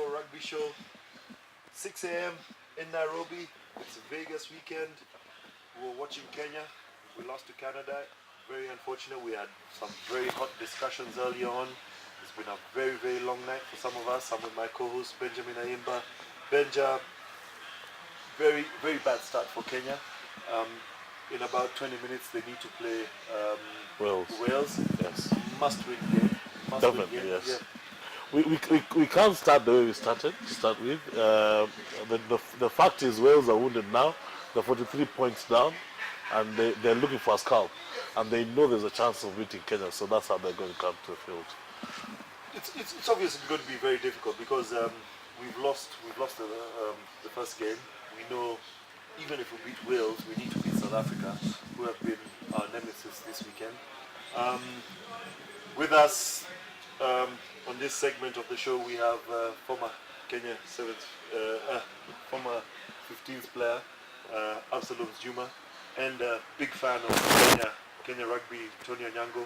Rugby show. 6 a.m. in Nairobi. It's a Vegas weekend. We were watching Kenya. We lost to Canada. Very unfortunate. We had some very hot discussions early on. It's been a very, very long night for some of us. I'm with my co-host Benjamin Ayimba. Benja, very, very bad start for Kenya. In about 20 minutes, they need to play Wales. Yes. Must-win game. Definitely, yes. Yeah. We can't start the way we started to start with. The fact is Wales are wounded now. They're 43 points down, and they're looking for a scalp, and they know there's a chance of beating Kenya, so that's how they're going to come to the field. It's obviously going to be very difficult because we've lost the first game. We know even if we beat Wales, we need to beat South Africa, who have been our nemesis this weekend. With us on this segment of the show, we have former Kenya former 15th player, Absaloms Juma, and a big fan of Kenya Rugby, Onyango.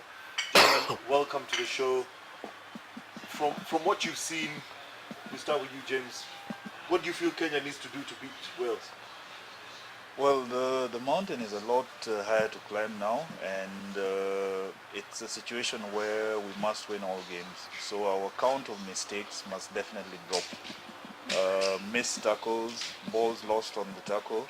Gentlemen, welcome to the show. From what you've seen, we start with you, James. What do you feel Kenya needs to do to beat Wales? Well, the mountain is a lot higher to climb now, and it's a situation where we must win all games. So our count of mistakes must definitely drop. Missed tackles, balls lost on the tackle.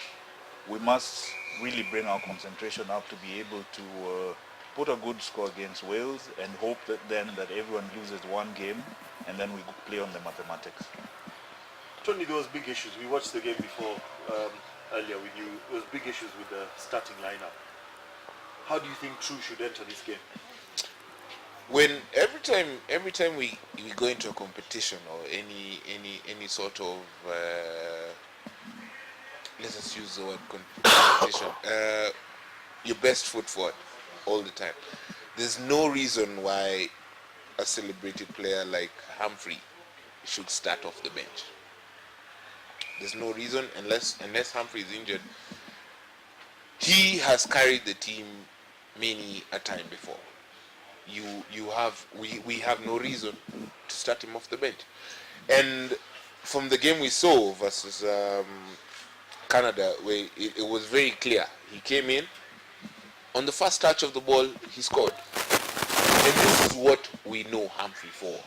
We must really bring our concentration up to be able to put a good score against Wales and hope that everyone loses one game and then we play on the mathematics. Tony, there was big issues. We watched the game before. Earlier with you, there was big issues with the starting lineup. How do you think True should enter this game? When every time we go into a competition or any sort of let's just use the word competition, your best foot forward all the time. There's no reason why a celebrated player like Humphrey should start off the bench. There's no reason unless Humphrey is injured. He has carried the team many a time before. We have no reason to start him off the bench. And from the game we saw versus Canada, where it was very clear. He came in, on the first touch of the ball, he scored. And this is what we know Humphrey for.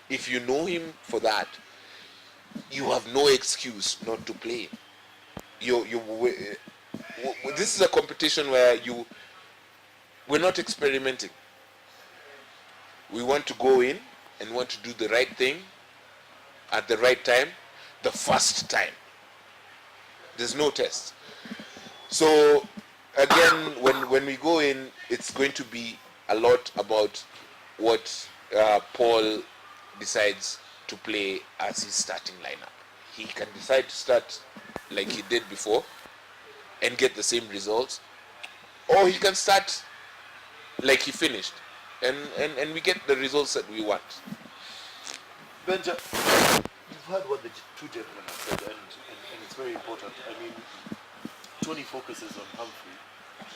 If you know him for that, you have no excuse not to play him. This is a competition where we're not experimenting. We want to go in and want to do the right thing at the right time, the first time. There's no test. So again, when we go in, it's going to be a lot about what Paul decides to play as his starting lineup. He can decide to start like he did before and get the same results, or he can start like he finished and we get the results that we want. Benja, you've heard what the two gentlemen have said, and it's very important. I mean, Tony focuses on Humphrey,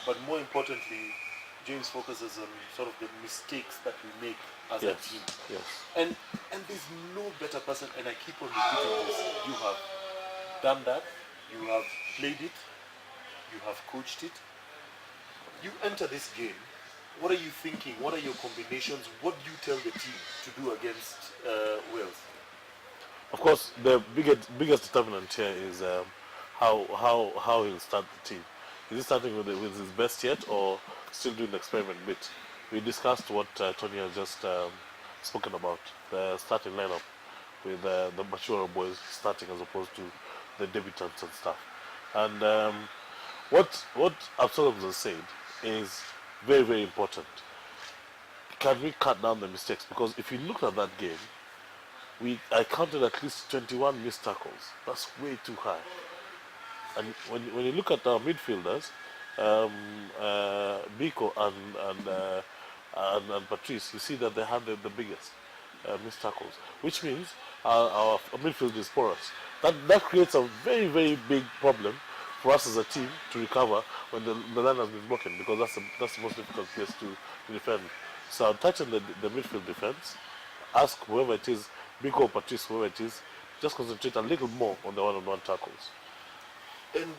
but more importantly, James focuses on sort of the mistakes that we make as a team. Yes. And there's no better person, and I keep on repeating this. You have done that, you have played it, you have coached it. You enter this game, what are you thinking? What are your combinations? What do you tell the team to do against Wales? Of course, the biggest determinant here is how he'll start the team. Is he starting with his best yet, or still doing the experiment bit? We discussed what Tony has just spoken about, the starting lineup with the mature boys starting as opposed to the debutants and stuff. And what Absaloms has said is very, very important. Can we cut down the mistakes? Because if you look at that game, I counted at least 21 missed tackles. That's way too high. And when you look at our midfielders, Biko and Patrice, you see that they have the biggest missed tackles, which means our midfield is porous. That creates a very, very big problem for us as a team to recover when the line has been broken, because that's the most difficult place to defend. So I'll touch on the midfield defense, ask whoever it is Biko or Patrice, whoever it is, just concentrate a little more on the one-on-one tackles. And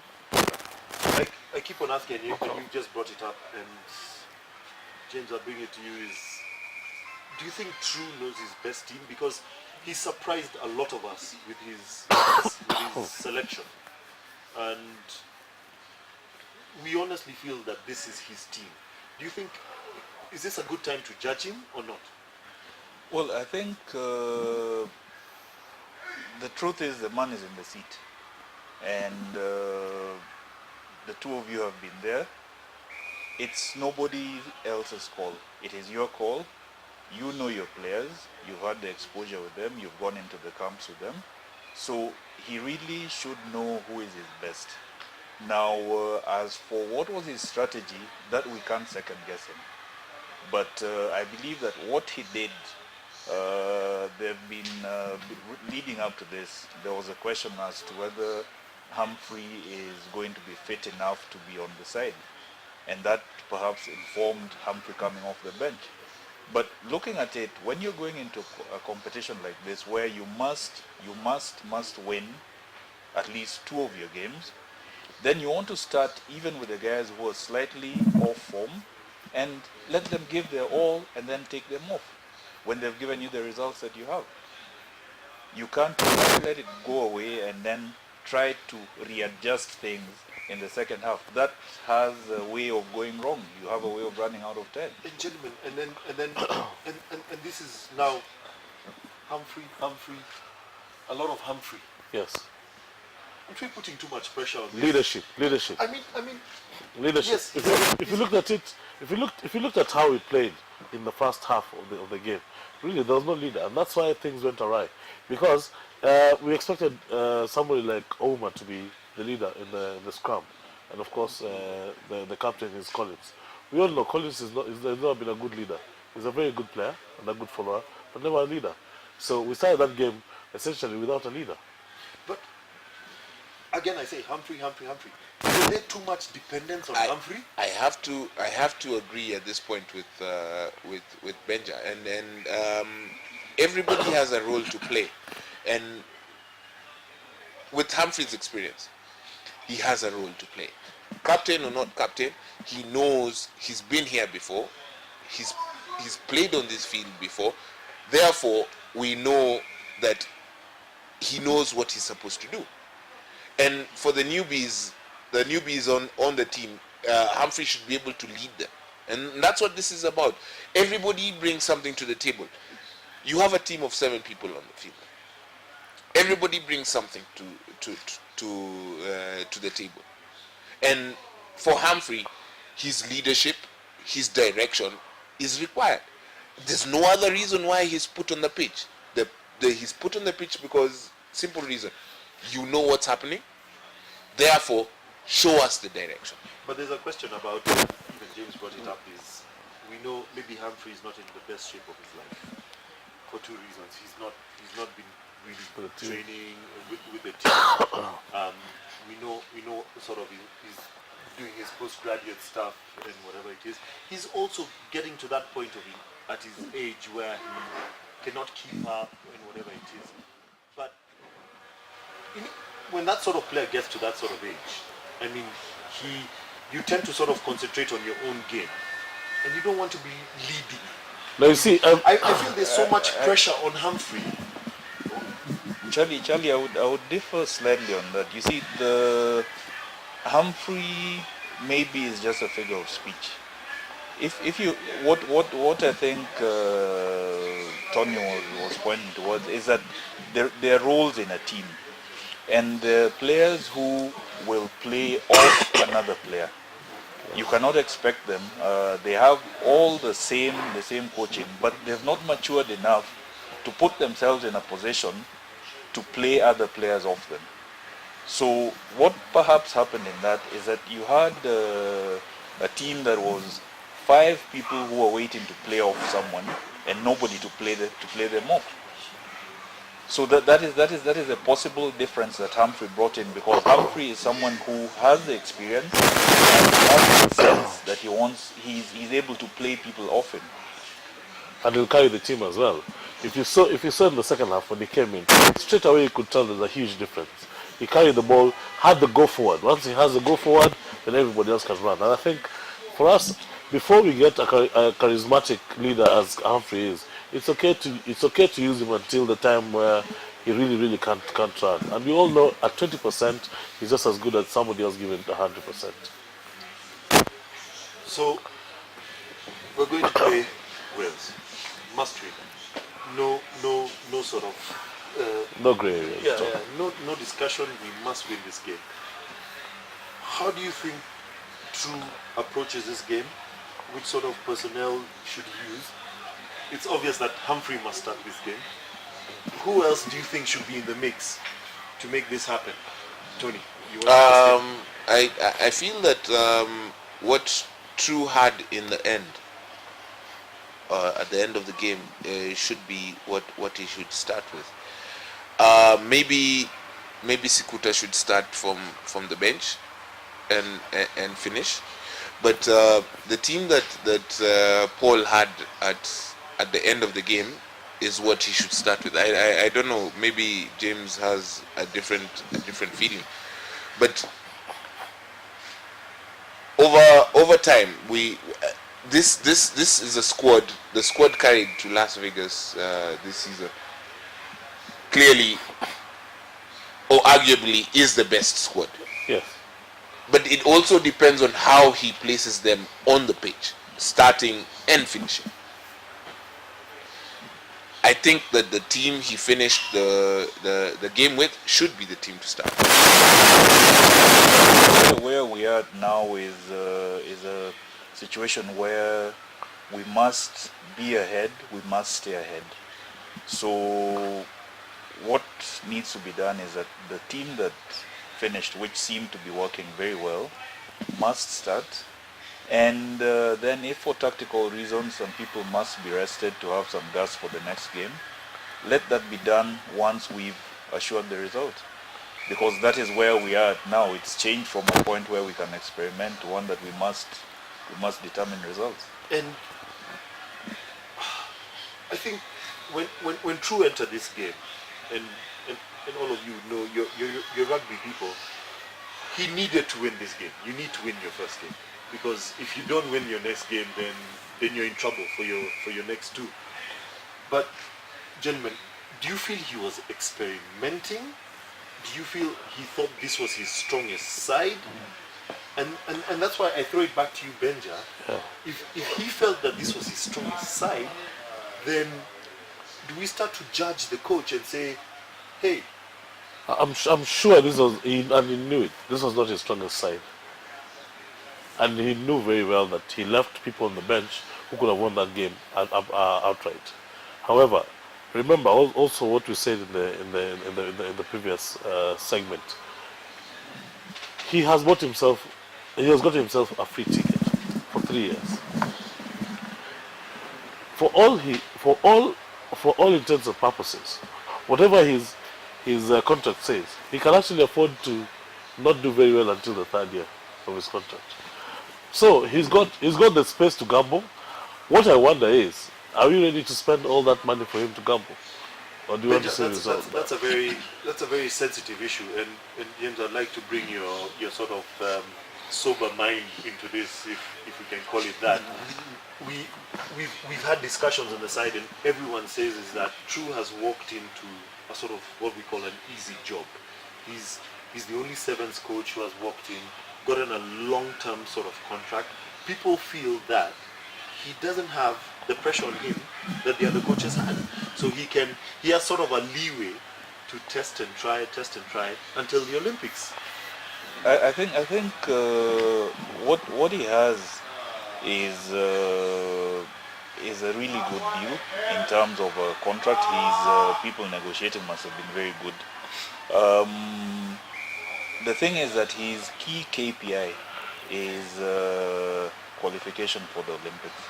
I keep on asking you, and you just brought it up, and James, I'll bring it to you, is do you think True knows his best team? Because he surprised a lot of us with his selection. And we honestly feel that this is his team. Do you think, is this a good time to judge him or not? Well, I think the truth is the man is in the seat. And the two of you have been there. It's nobody else's call. It is your call. You know your players. You've had the exposure with them. You've gone into the camps with them. So he really should know who is his best. Now, as for what was his strategy, that we can't second guess him. But I believe that what he did, they've been leading up to this. There was a question as to whether Humphrey is going to be fit enough to be on the side. And that perhaps informed Humphrey coming off the bench. But looking at it, when you're going into a competition like this, where you must win at least 2 of your games, then you want to start even with the guys who are slightly off form and let them give their all and then take them off when they've given you the results that you have. You can't let it go away and then try to readjust things in the second half. That has a way of going wrong. You have a way of running out of time. And gentlemen, and this is now Humphrey, a lot of Humphrey. Yes. Aren't we putting too much pressure on this? Leadership. I mean, Leadership. yes, If you looked at it, if you looked at how he played in the first half of the game, really there was no leader, and that's why things went awry. Because we expected somebody like Oma to be the leader in the scrum, and of course the captain is Collins. We all know Collins has never been a good leader. He's a very good player and a good follower, but never a leader. So we started that game essentially without a leader. but again, I say Humphrey. Is there too much dependence on Humphrey? I have to agree at this point with Benja, and everybody has a role to play, and with Humphrey's experience, he has a role to play. Captain or not captain, he knows he's been here before. He's played on this field before. Therefore, we know that he knows what he's supposed to do. And for the newbies on the team, Humphrey should be able to lead them. And that's what this is about. Everybody brings something to the table. You have a team of 7 people on the field. Everybody brings something to the table. And for Humphrey, his leadership, his direction is required. There's no other reason why he's put on the pitch. He's put on the pitch because, simple reason, you know what's happening, therefore show us the direction. But there's a question about, even James brought it up, is we know maybe Humphrey is not in the best shape of his life for 2 reasons. He's not been really training with the team. We know sort of he's doing his postgraduate stuff and whatever it is. He's also getting to that point of at his age where he cannot keep up and whatever it is. But when that sort of player gets to that sort of age, I mean, you tend to sort of concentrate on your own game, and you don't want to be leading. Now you see, I feel there's so much pressure on Humphrey. Charlie, I would differ slightly on that. You see, the Humphrey maybe is just a figure of speech. If you what I think Tony was pointing towards is that there are roles in a team, and the players who will play off another player, you cannot expect them. They have all the same coaching, but they've not matured enough to put themselves in a position to play other players off them. So what perhaps happened in that is that you had a team that was 5 people who were waiting to play off someone and nobody to play them off. So that is a possible difference that Humphrey brought in, because Humphrey is someone who has the experience and has the sense that he's able to play people off him. And he'll carry the team as well. If you saw in the second half when he came in, straight away you could tell there's a huge difference. He carried the ball, had the go forward. Once he has the go forward, then everybody else can run. And I think for us, before we get a charismatic leader as Humphrey is, it's okay to use him until the time where he really can't run. And we all know at 20%, he's just as good as somebody else giving 100%. So we're going to play Wales. Must win. No sort of No grey area. yeah, no discussion. We must win this game. How do you think True approaches this game? Which sort of personnel should he use? It's obvious that Humphrey must start this game. Who else do you think should be in the mix to make this happen? Tony, you want to I feel that what True had in the end, at the end of the game, should be what he should start with. Maybe Sikuta should start from the bench and finish. But the team that Paul had at the end of the game is what he should start with. I don't know. Maybe James has a different feeling, but over time this is a squad. The squad carried to Las Vegas this season clearly, or arguably, is the best squad. Yes. But it also depends on how he places them on the pitch, starting and finishing. I think that the team he finished the game with should be the team to start. Where we are now is a situation where we must be ahead, we must stay ahead. So what needs to be done is that the team that finished, which seemed to be working very well, must start. And then if for tactical reasons some people must be rested to have some gas for the next game, let that be done once we've assured the result. Because that is where we are now. It's changed from a point where we can experiment to one that we must determine results. And I think when True entered this game, and all of you know, you're rugby people, he needed to win this game. You need to win your first game, because if you don't win your next game, then you're in trouble for your next two. But gentlemen, do you feel he was experimenting? Do you feel he thought this was his strongest side? And that's why I throw it back to you, Benja. Yeah. If he felt that this was his strongest side, then do we start to judge the coach and say, hey, I'm sure this was, and he knew it. This was not his strongest side, and he knew very well that he left people on the bench who could have won that game outright. However, remember also what we said in the previous segment. He has got himself a free ticket for 3 years. For all intents and purposes, whatever his contract says, he can actually afford to not do very well until the 3rd year of his contract. So he's got the space to gamble. What I wonder is, are we ready to spend all that money for him to gamble, or do you want to see results? That's a very sensitive issue, and James, I'd like to bring your sort of sober mind into this, if you can call it that. We've had discussions on the side, and everyone says is that True has walked into a sort of what we call an easy job. He's the only sevens coach who has walked in, gotten a long-term sort of contract. People feel that he doesn't have the pressure on him that the other coaches had, so he has sort of a leeway to test and try until the Olympics. I think what he has is a really good deal in terms of a contract. His people negotiating must have been very good. The thing is that his key KPI is qualification for the Olympics,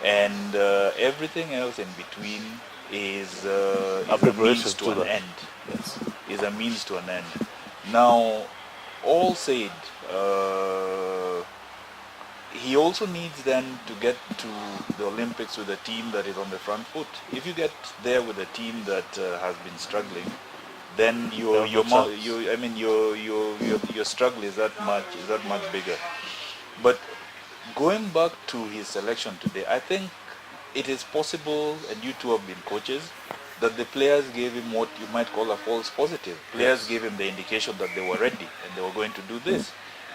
and everything else in between is a means to an end. Yes. Is a means to an end. Now, all said, he also needs then to get to the Olympics with a team that is on the front foot. If you get there with a team that has been struggling, then your struggle is that much bigger. But going back to his selection today, I think it is possible, and you two have been coaches, that the players gave him what you might call a false positive. Players gave him the indication that they were ready and they were going to do this.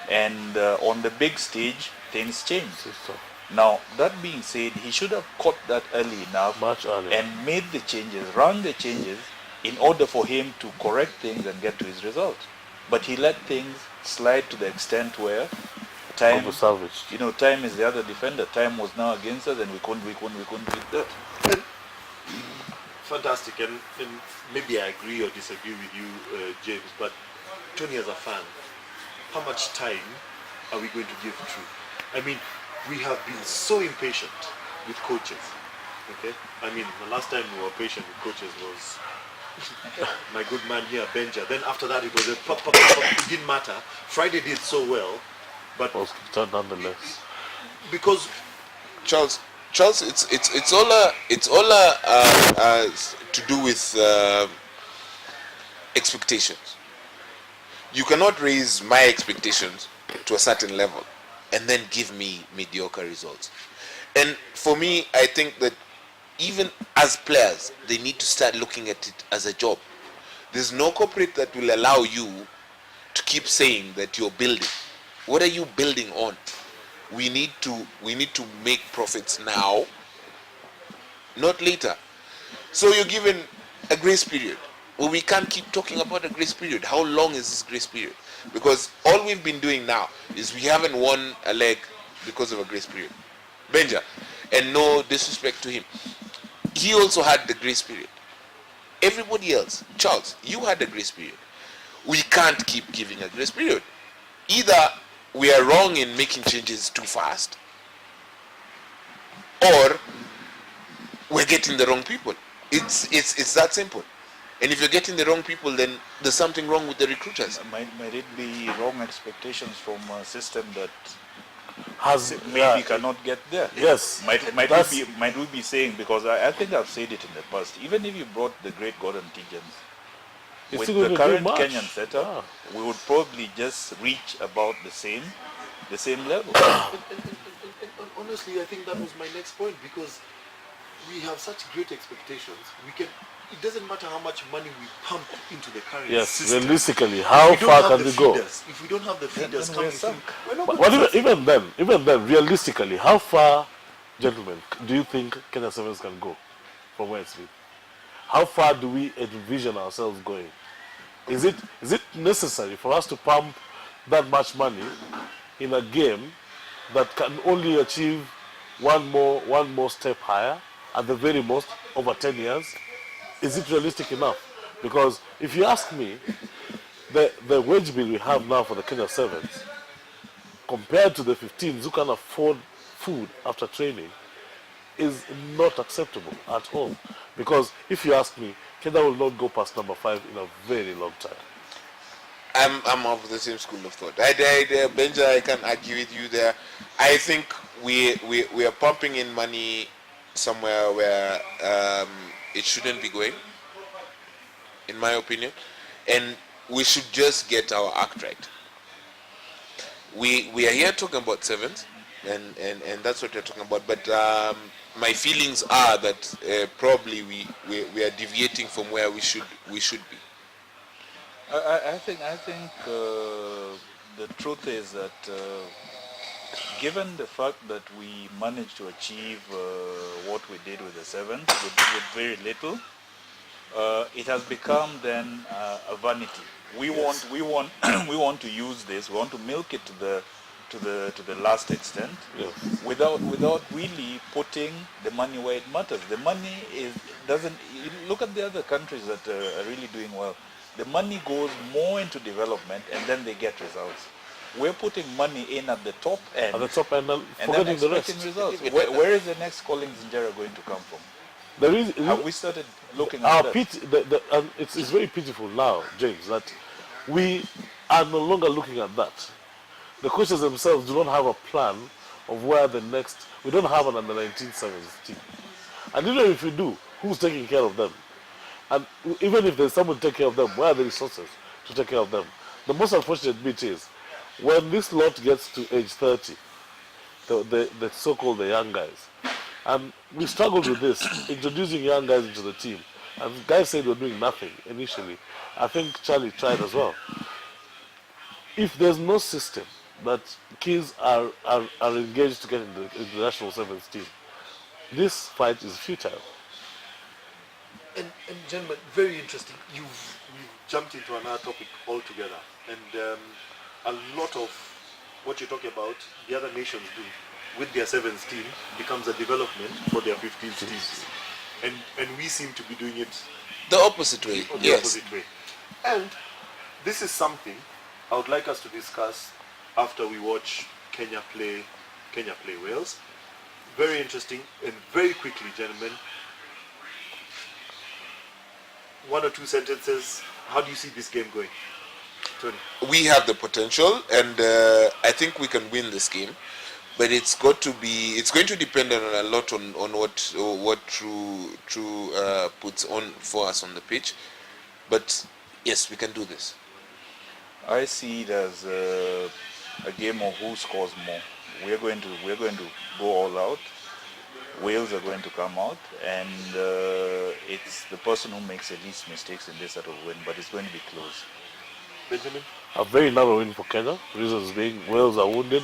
And on the big stage, things changed. Now, that being said, he should have caught that early enough, much earlier, and made the changes, run the changes, in order for him to correct things and get to his result. But he let things slide to the extent where time, time is the other defender. Time was now against us, and we couldn't beat that. Fantastic, and maybe I agree or disagree with you, James, but Tony, as a fan, how much time are we going to give through? I mean, we have been so impatient with coaches, okay? I mean, the last time we were patient with coaches was my good man here, Benja. Then after that, it was a pop. It didn't matter. Friday did so well, but was nonetheless. Because Charles, it's all to do with expectations. You cannot raise my expectations to a certain level and then give me mediocre results. And for me, I think that even as players, they need to start looking at it as a job. There's no corporate that will allow you to keep saying that you're building. What are you building on? We need to make profits now, not later. So you're given a grace period. Well, we can't keep talking about a grace period. How long is this grace period? Because all we've been doing now is we haven't won a leg because of a grace period. Benja, and no disrespect to him, he also had the grace period. Everybody else, Charles, you had the grace period. We can't keep giving a grace period. Either we are wrong in making changes too fast, or we're getting the wrong people. It's that simple. And if you're getting the wrong people, then there's something wrong with the recruiters. Might it be wrong expectations from a system that maybe cannot get there? Yes. Might we be saying, because I think I've said it in the past, even if you brought the great Gordon Tijans, with the current Kenyan setup, we would probably just reach about the same level. And honestly, I think that was my next point, because we have such great expectations. It doesn't matter how much money we pump into the current system. Realistically, how far can we go? If we don't have the feeders coming through, we're not But even then, realistically, how far, gentlemen, do you think Kenya Sevens can go from where it's been? How far do we envision ourselves going? Is it necessary for us to pump that much money in a game that can only achieve one more step higher, at the very most, over 10 years? Is it realistic enough? Because if you ask me, the wage bill we have now for the Kenya Sevens, compared to the 15s who can afford food after training, is not acceptable at all. Because if you ask me, Kenya will not go past number 5 in a very long time. I'm of the same school of thought. Benja, I can argue with you there. I think we are pumping in money somewhere where it shouldn't be going, in my opinion, and we should just get our act right. We are here talking about sevens, and that's what we're talking about. But my feelings are that probably we are deviating from where we should be. I think the truth is that given the fact that we managed to achieve what we did with the sevens with very little, it has become then a vanity. We want we want to use this. We want to milk it to the last extent, without really putting the money where it matters. The money doesn't. Look at the other countries that are really doing well. The money goes more into development, and then they get results. We're putting money in at the top end. At the top end, and then forgetting the expecting rest. results. Where is the next Collins Injera going to come from? Have we started looking at that? And it's very pitiful now, James, that we are no longer looking at that. The coaches themselves do not have a plan of where the next. We don't have an under 19 sevens team, and even if we do, who's taking care of them? And even if there's someone to take care of them, where are the resources to take care of them? The most unfortunate bit is when this lot gets to age 30, the so-called the young guys, and we struggled with this, introducing young guys into the team. And guys said we're doing nothing initially. I think Charlie tried as well. If there's no system that kids are engaged to get into the national sevens team, this fight is futile. And gentlemen, very interesting. You've jumped into another topic altogether, and a lot of what you're talking about, the other nations do with their sevens team becomes a development for their 15th teams, and we seem to be doing it The opposite way. the Yes. opposite way. And this is something I would like us to discuss after we watch Kenya play Wales. Very interesting, and very quickly, gentlemen, one or two sentences. How do you see this game going, Tony? We have the potential, and I think we can win this game. But it's going to depend on a lot on what True puts on for us on the pitch. But yes, we can do this. I see it as a game of who scores more. We're going to go all out. Wales are going to come out, and it's the person who makes the least mistakes in this that will win. But it's going to be close. Benjamin? A very narrow win for Kenya. Reasons being, Wales are wounded.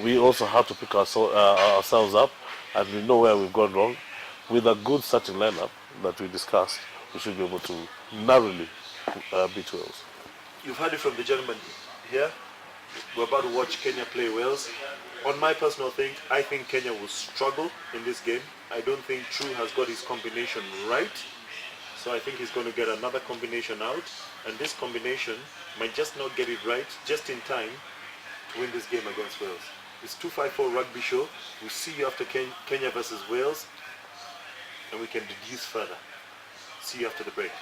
We also have to pick ourselves up, and we know where we've gone wrong. With a good starting lineup that we discussed, we should be able to narrowly beat Wales. You've heard it from the gentleman here. We're about to watch Kenya play Wales. On my personal thing, I think Kenya will struggle in this game. I don't think True has got his combination right. So I think he's going to get another combination out. And this combination might just not get it right just in time to win this game against Wales. It's 254 Rugby Show. We'll see you after Kenya versus Wales. And we can deduce further. See you after the break.